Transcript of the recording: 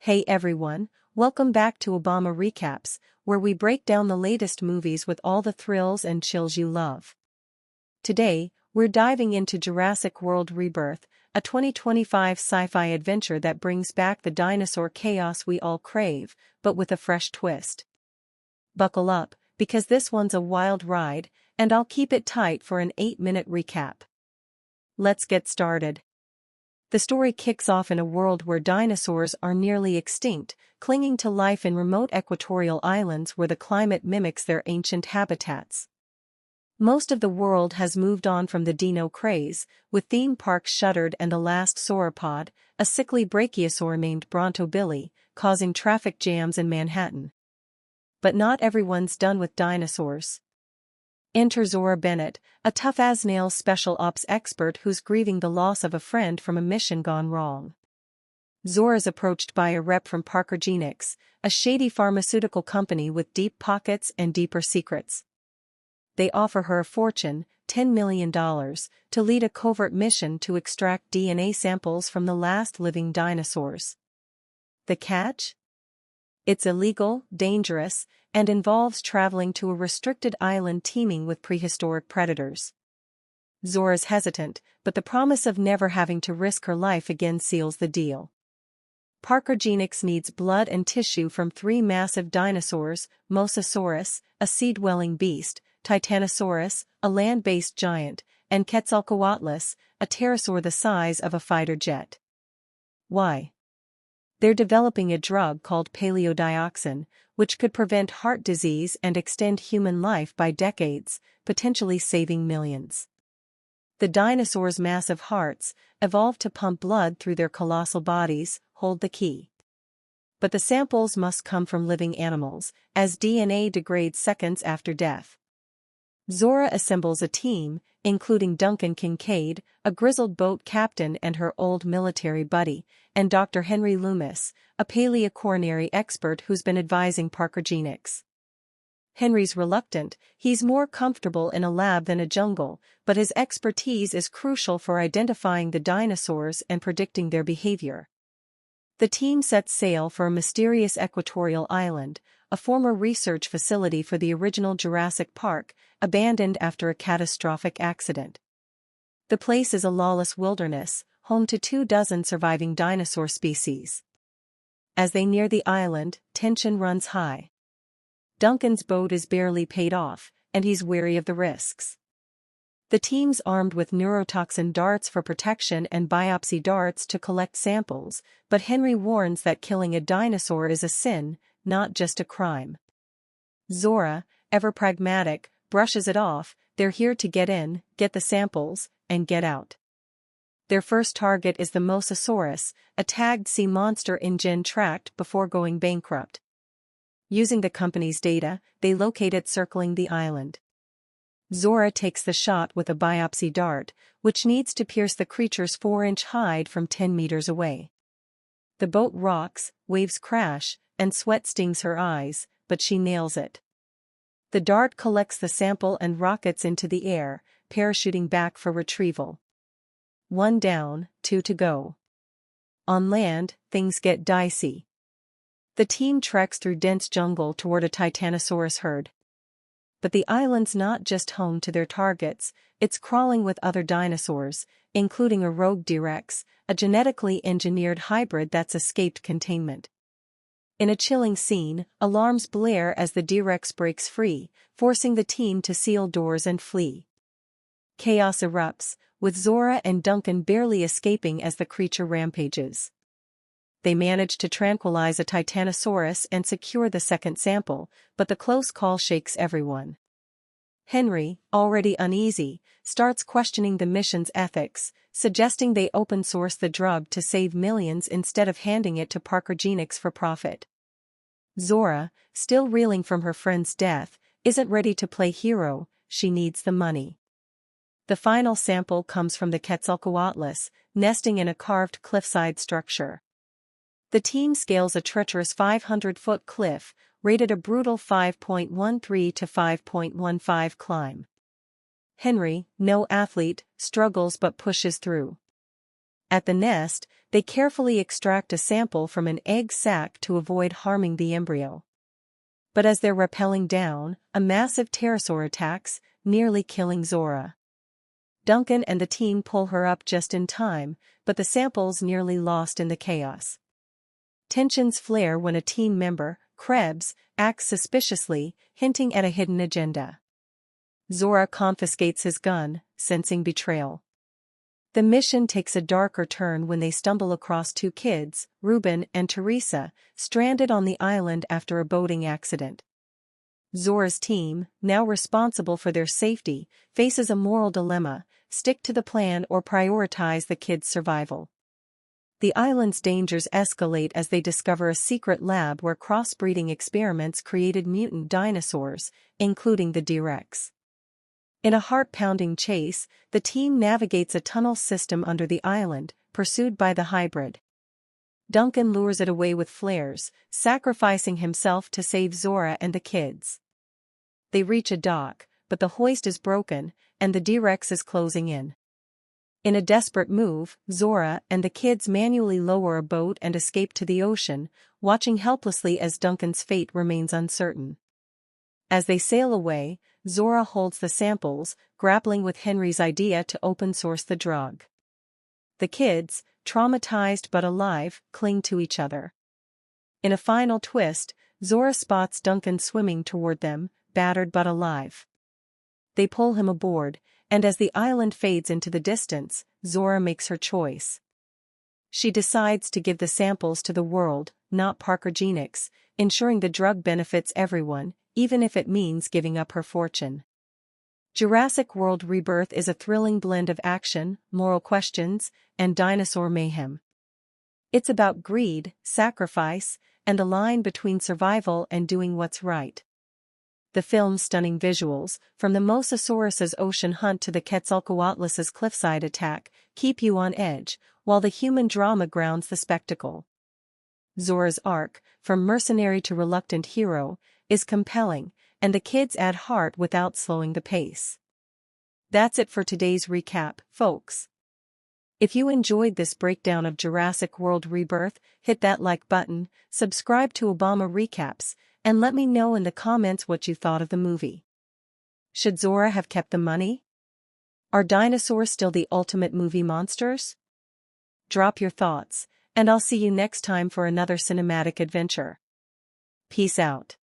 Hey everyone, welcome back to Obama Recaps, where we break down the latest movies with all the thrills and chills you love. Today, we're diving into Jurassic World Rebirth, a 2025 sci-fi adventure that brings back the dinosaur chaos we all crave, but with a fresh twist. Buckle up, because this one's a wild ride, and I'll keep it tight for an 8-minute recap. Let's get started. The story kicks off in a world where dinosaurs are nearly extinct, clinging to life in remote equatorial islands where the climate mimics their ancient habitats. Most of the world has moved on from the Dino craze, with theme parks shuttered and the last sauropod, a sickly brachiosaur named Brontobilly, causing traffic jams in Manhattan. But not everyone's done with dinosaurs. Enter Zora Bennett, a tough-as-nails special ops expert who's grieving the loss of a friend from a mission gone wrong. Zora's approached by a rep from Parker Genix, a shady pharmaceutical company with deep pockets and deeper secrets. They offer her a fortune, $10 million, to lead a covert mission to extract DNA samples from the last living dinosaurs. The catch? It's illegal, dangerous, and involves traveling to a restricted island teeming with prehistoric predators. Zora's hesitant, but the promise of never having to risk her life again seals the deal. Parker Genix needs blood and tissue from 3 massive dinosaurs: Mosasaurus, a sea-dwelling beast, Titanosaurus, a land-based giant, and Quetzalcoatlus, a pterosaur the size of a fighter jet. Why? They're developing a drug called paleodioxin, which could prevent heart disease and extend human life by decades, potentially saving millions. The dinosaurs' massive hearts, evolved to pump blood through their colossal bodies, hold the key. But the samples must come from living animals, as DNA degrades seconds after death. Zora assembles a team, including Duncan Kincaid, a grizzled boat captain and her old military buddy, and Dr. Henry Loomis, a paleocoronary expert who's been advising Parker Genix. Henry's reluctant, he's more comfortable in a lab than a jungle, but his expertise is crucial for identifying the dinosaurs and predicting their behavior. The team sets sail for a mysterious equatorial island, a former research facility for the original Jurassic Park, abandoned after a catastrophic accident. The place is a lawless wilderness, home to 24 surviving dinosaur species. As they near the island, tension runs high. Duncan's boat is barely paid off, and he's wary of the risks. The team's armed with neurotoxin darts for protection and biopsy darts to collect samples, but Henry warns that killing a dinosaur is a sin, not just a crime. Zora, ever pragmatic, brushes it off. They're here to get in, get the samples, and get out. Their first target is the Mosasaurus, a tagged sea monster InGen tracked before going bankrupt. Using the company's data, they locate it circling the island. Zora takes the shot with a biopsy dart, which needs to pierce the creature's 4-inch hide from 10 meters away. The boat rocks, waves crash, and sweat stings her eyes, but she nails it. The dart collects the sample and rockets into the air, parachuting back for retrieval. 1 down, 2 to go. On land, things get dicey. The team treks through dense jungle toward a Titanosaurus herd. But the island's not just home to their targets, it's crawling with other dinosaurs, including a rogue D-Rex, a genetically engineered hybrid that's escaped containment. In a chilling scene, alarms blare as the D-Rex breaks free, forcing the team to seal doors and flee. Chaos erupts, with Zora and Duncan barely escaping as the creature rampages. They manage to tranquilize a Titanosaurus and secure the second sample, but the close call shakes everyone. Henry, already uneasy, starts questioning the mission's ethics, suggesting they open-source the drug to save millions instead of handing it to Parker Genix for profit. Zora, still reeling from her friend's death, isn't ready to play hero, she needs the money. The final sample comes from the Quetzalcoatlus, nesting in a carved cliffside structure. The team scales a treacherous 500-foot cliff, rated a brutal 5.13 to 5.15 climb. Henry, no athlete, struggles but pushes through. At the nest, they carefully extract a sample from an egg sac to avoid harming the embryo. But as they're rappelling down, a massive pterosaur attacks, nearly killing Zora. Duncan and the team pull her up just in time, but the sample's nearly lost in the chaos. Tensions flare when a team member, Krebs, acts suspiciously, hinting at a hidden agenda. Zora confiscates his gun, sensing betrayal. The mission takes a darker turn when they stumble across two kids, Ruben and Teresa, stranded on the island after a boating accident. Zora's team, now responsible for their safety, faces a moral dilemma: stick to the plan or prioritize the kids' survival. The island's dangers escalate as they discover a secret lab where crossbreeding experiments created mutant dinosaurs, including the T-Rex. In a heart-pounding chase, the team navigates a tunnel system under the island, pursued by the hybrid. Duncan lures it away with flares, sacrificing himself to save Zora and the kids. They reach a dock, but the hoist is broken, and the T-Rex is closing in. In a desperate move, Zora and the kids manually lower a boat and escape to the ocean, watching helplessly as Duncan's fate remains uncertain. As they sail away, Zora holds the samples, grappling with Henry's idea to open-source the drug. The kids, traumatized but alive, cling to each other. In a final twist, Zora spots Duncan swimming toward them, battered but alive. They pull him aboard, and as the island fades into the distance, Zora makes her choice. She decides to give the samples to the world, not Parker Genix, ensuring the drug benefits everyone, even if it means giving up her fortune. Jurassic World Rebirth is a thrilling blend of action, moral questions, and dinosaur mayhem. It's about greed, sacrifice, and the line between survival and doing what's right. The film's stunning visuals, from the Mosasaurus's ocean hunt to the Quetzalcoatlus' cliffside attack, keep you on edge, while the human drama grounds the spectacle. Zora's arc, from mercenary to reluctant hero, is compelling, and the kids add heart without slowing the pace. That's it for today's recap, folks. If you enjoyed this breakdown of Jurassic World Rebirth, hit that like button, subscribe to Obama Recaps, and let me know in the comments what you thought of the movie. Should Zora have kept the money? Are dinosaurs still the ultimate movie monsters? Drop your thoughts, and I'll see you next time for another cinematic adventure. Peace out.